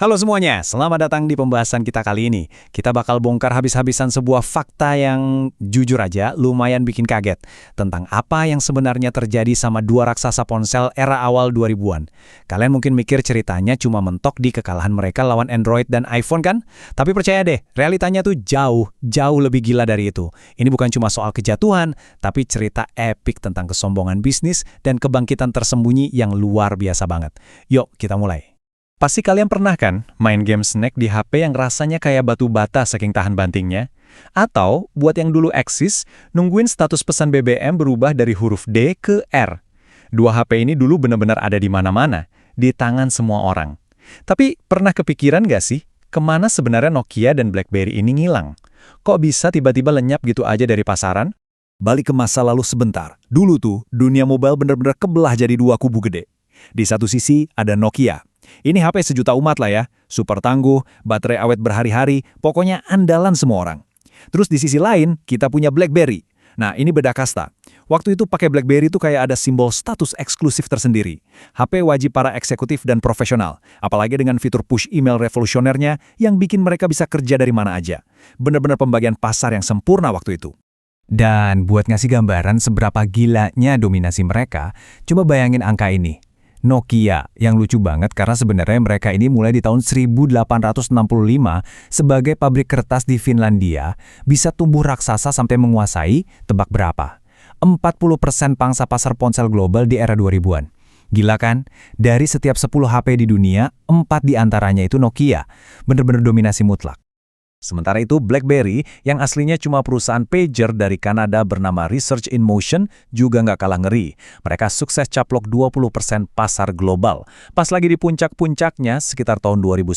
Halo semuanya, selamat datang di pembahasan kita kali ini. Kita bakal bongkar habis-habisan sebuah fakta yang jujur aja lumayan bikin kaget tentang apa yang sebenarnya terjadi sama dua raksasa ponsel era awal 2000-an. Kalian mungkin mikir ceritanya cuma mentok di kekalahan mereka lawan Android dan iPhone kan? Tapi percaya deh, realitanya tuh jauh lebih gila dari itu. Ini bukan cuma soal kejatuhan, tapi cerita epik tentang kesombongan bisnis dan kebangkitan tersembunyi yang luar biasa banget. Yuk, kita mulai. Pasti kalian pernah kan main game snack di HP yang rasanya kayak batu bata saking tahan bantingnya? Atau buat yang dulu eksis, nungguin status pesan BBM berubah dari huruf D ke R. Dua HP ini dulu benar-benar ada di mana-mana, di tangan semua orang. Tapi pernah kepikiran gak sih, kemana sebenarnya Nokia dan BlackBerry ini ngilang? Kok bisa tiba-tiba lenyap gitu aja dari pasaran? Balik ke masa lalu sebentar. Dulu tuh, dunia mobile benar-benar kebelah jadi dua kubu gede. Di satu sisi ada Nokia. Ini HP sejuta umat lah ya, super tangguh, baterai awet berhari-hari, pokoknya andalan semua orang. Terus di sisi lain, kita punya BlackBerry. Nah, ini beda kasta. Waktu itu pakai BlackBerry itu kayak ada simbol status eksklusif tersendiri. HP wajib para eksekutif dan profesional, apalagi dengan fitur push email revolusionernya yang bikin mereka bisa kerja dari mana aja. Bener-bener pembagian pasar yang sempurna waktu itu. Dan buat ngasih gambaran seberapa gilanya dominasi mereka, coba bayangin angka ini. Nokia, yang lucu banget karena sebenarnya mereka ini mulai di tahun 1865 sebagai pabrik kertas di Finlandia, bisa tumbuh raksasa sampai menguasai, tebak berapa? 40% pangsa pasar ponsel global di era 2000-an. Gila kan? Dari setiap 10 HP di dunia, 4 diantaranya itu Nokia. Bener-bener dominasi mutlak. Sementara itu, BlackBerry, yang aslinya cuma perusahaan pager dari Kanada bernama Research in Motion, juga nggak kalah ngeri. Mereka sukses caplok 20% pasar global. Pas lagi di puncak-puncaknya, sekitar tahun 2010,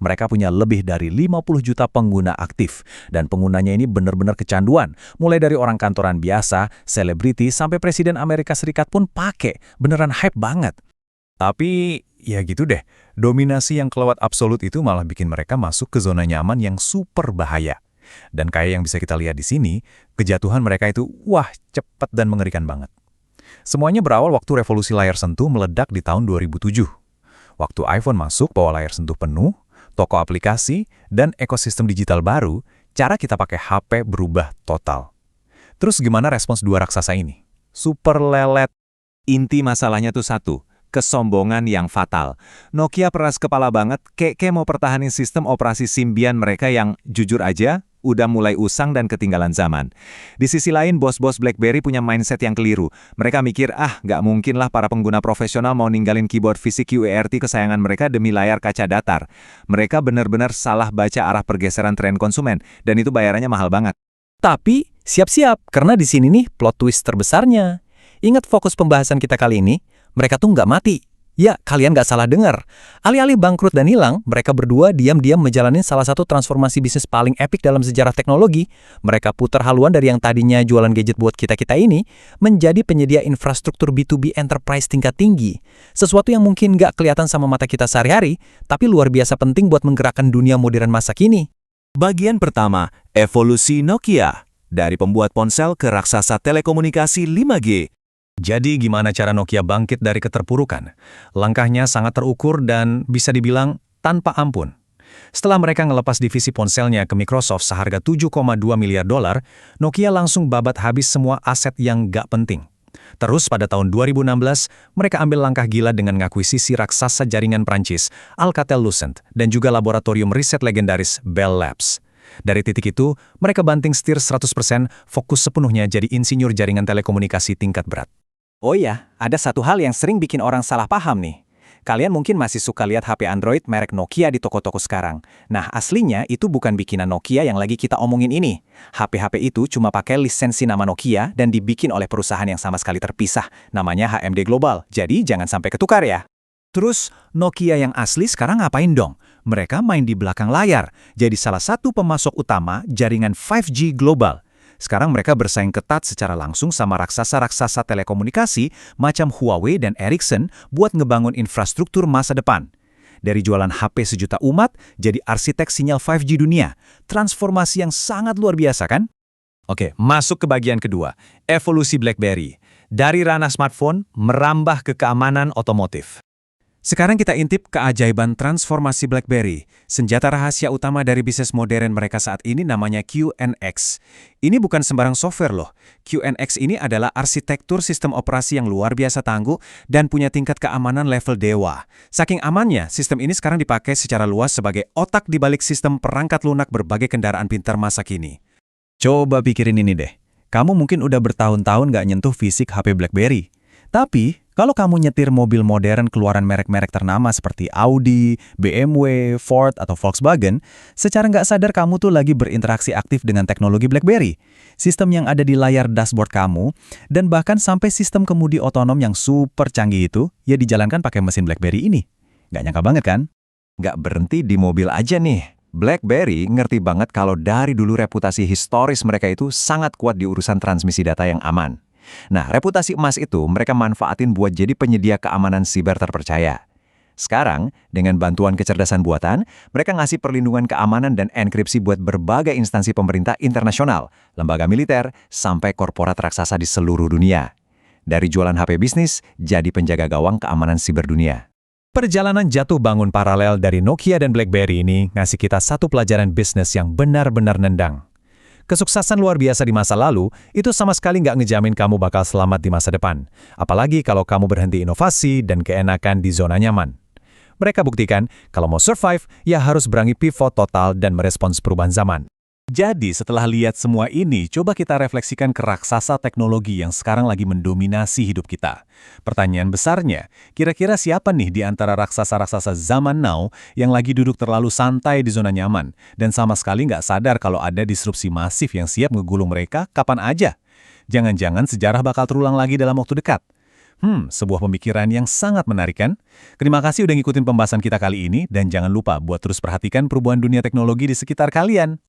mereka punya lebih dari 50 juta pengguna aktif. Dan penggunanya ini benar-benar kecanduan. Mulai dari orang kantoran biasa, selebriti, sampai Presiden Amerika Serikat pun pakai. Beneran hype banget. Tapi ya gitu deh, dominasi yang kelewat absolut itu malah bikin mereka masuk ke zona nyaman yang super bahaya. Dan kayak yang bisa kita lihat di sini, kejatuhan mereka itu wah cepat dan mengerikan banget. Semuanya berawal waktu revolusi layar sentuh meledak di tahun 2007. Waktu iPhone masuk bawa layar sentuh penuh, toko aplikasi, dan ekosistem digital baru, cara kita pakai HP berubah total. Terus gimana respons dua raksasa ini? Super lelet. Inti masalahnya tuh satu. Kesombongan yang fatal. Nokia peras kepala banget, kayak mau pertahanin sistem operasi Symbian mereka yang, jujur aja, udah mulai usang dan ketinggalan zaman. Di sisi lain, bos-bos BlackBerry punya mindset yang keliru. Mereka mikir, nggak mungkin lah para pengguna profesional mau ninggalin keyboard fisik QWERTY kesayangan mereka demi layar kaca datar. Mereka benar-benar salah baca arah pergeseran tren konsumen, dan itu bayarannya mahal banget. Tapi, siap-siap, karena di sini nih plot twist terbesarnya. Ingat fokus pembahasan kita kali ini? Mereka tuh nggak mati. Ya, kalian nggak salah dengar. Alih-alih bangkrut dan hilang, mereka berdua diam-diam menjalani salah satu transformasi bisnis paling epik dalam sejarah teknologi. Mereka putar haluan dari yang tadinya jualan gadget buat kita-kita ini, menjadi penyedia infrastruktur B2B enterprise tingkat tinggi. Sesuatu yang mungkin nggak kelihatan sama mata kita sehari-hari, tapi luar biasa penting buat menggerakkan dunia modern masa kini. Bagian pertama, evolusi Nokia. Dari pembuat ponsel ke raksasa telekomunikasi 5G. Jadi gimana cara Nokia bangkit dari keterpurukan? Langkahnya sangat terukur dan bisa dibilang tanpa ampun. Setelah mereka ngelepas divisi ponselnya ke Microsoft seharga 7,2 miliar dolar, Nokia langsung babat habis semua aset yang gak penting. Terus pada tahun 2016, mereka ambil langkah gila dengan ngakuisisi raksasa jaringan Prancis, Alcatel-Lucent, dan juga laboratorium riset legendaris Bell Labs. Dari titik itu, mereka banting setir 100%, fokus sepenuhnya jadi insinyur jaringan telekomunikasi tingkat berat. Oh ya, ada satu hal yang sering bikin orang salah paham nih. Kalian mungkin masih suka lihat HP Android merek Nokia di toko-toko sekarang. Nah, aslinya itu bukan bikinan Nokia yang lagi kita omongin ini. HP-HP itu cuma pakai lisensi nama Nokia dan dibikin oleh perusahaan yang sama sekali terpisah. Namanya HMD Global, jadi jangan sampai ketukar ya. Terus, Nokia yang asli sekarang ngapain dong? Mereka main di belakang layar, jadi salah satu pemasok utama jaringan 5G global. Sekarang mereka bersaing ketat secara langsung sama raksasa-raksasa telekomunikasi macam Huawei dan Ericsson buat ngebangun infrastruktur masa depan. Dari jualan HP sejuta umat, jadi arsitek sinyal 5G dunia. Transformasi yang sangat luar biasa kan? Oke, masuk ke bagian kedua, evolusi BlackBerry. Dari ranah smartphone, merambah ke keamanan otomotif. Sekarang kita intip keajaiban transformasi BlackBerry. Senjata rahasia utama dari bisnis modern mereka saat ini namanya QNX. Ini bukan sembarang software loh. QNX ini adalah arsitektur sistem operasi yang luar biasa tangguh dan punya tingkat keamanan level dewa. Saking amannya, sistem ini sekarang dipakai secara luas sebagai otak di balik sistem perangkat lunak berbagai kendaraan pintar masa kini. Coba pikirin ini deh. Kamu mungkin udah bertahun-tahun nggak nyentuh fisik HP BlackBerry. Tapi, kalau kamu nyetir mobil modern keluaran merek-merek ternama seperti Audi, BMW, Ford, atau Volkswagen, secara nggak sadar kamu tuh lagi berinteraksi aktif dengan teknologi BlackBerry. Sistem yang ada di layar dashboard kamu, dan bahkan sampai sistem kemudi otonom yang super canggih itu, ya dijalankan pakai mesin BlackBerry ini. Nggak nyangka banget kan? Nggak berhenti di mobil aja nih. BlackBerry ngerti banget kalau dari dulu reputasi historis mereka itu sangat kuat di urusan transmisi data yang aman. Nah, reputasi emas itu mereka manfaatin buat jadi penyedia keamanan siber terpercaya. Sekarang, dengan bantuan kecerdasan buatan, mereka ngasih perlindungan keamanan dan enkripsi buat berbagai instansi pemerintah internasional, lembaga militer, sampai korporat raksasa di seluruh dunia. Dari jualan HP bisnis, jadi penjaga gawang keamanan siber dunia. Perjalanan jatuh bangun paralel dari Nokia dan BlackBerry ini ngasih kita satu pelajaran bisnis yang benar-benar nendang. Kesuksesan luar biasa di masa lalu, itu sama sekali nggak ngejamin kamu bakal selamat di masa depan. Apalagi kalau kamu berhenti inovasi dan keenakan di zona nyaman. Mereka buktikan, kalau mau survive, ya harus berani pivot total dan merespons perubahan zaman. Jadi, setelah lihat semua ini, coba kita refleksikan ke raksasa teknologi yang sekarang lagi mendominasi hidup kita. Pertanyaan besarnya, kira-kira siapa nih di antara raksasa-raksasa zaman now yang lagi duduk terlalu santai di zona nyaman dan sama sekali nggak sadar kalau ada disrupsi masif yang siap ngegulung mereka kapan aja? Jangan-jangan sejarah bakal terulang lagi dalam waktu dekat. Sebuah pemikiran yang sangat menarik kan? Terima kasih udah ngikutin pembahasan kita kali ini dan jangan lupa buat terus perhatikan perubahan dunia teknologi di sekitar kalian.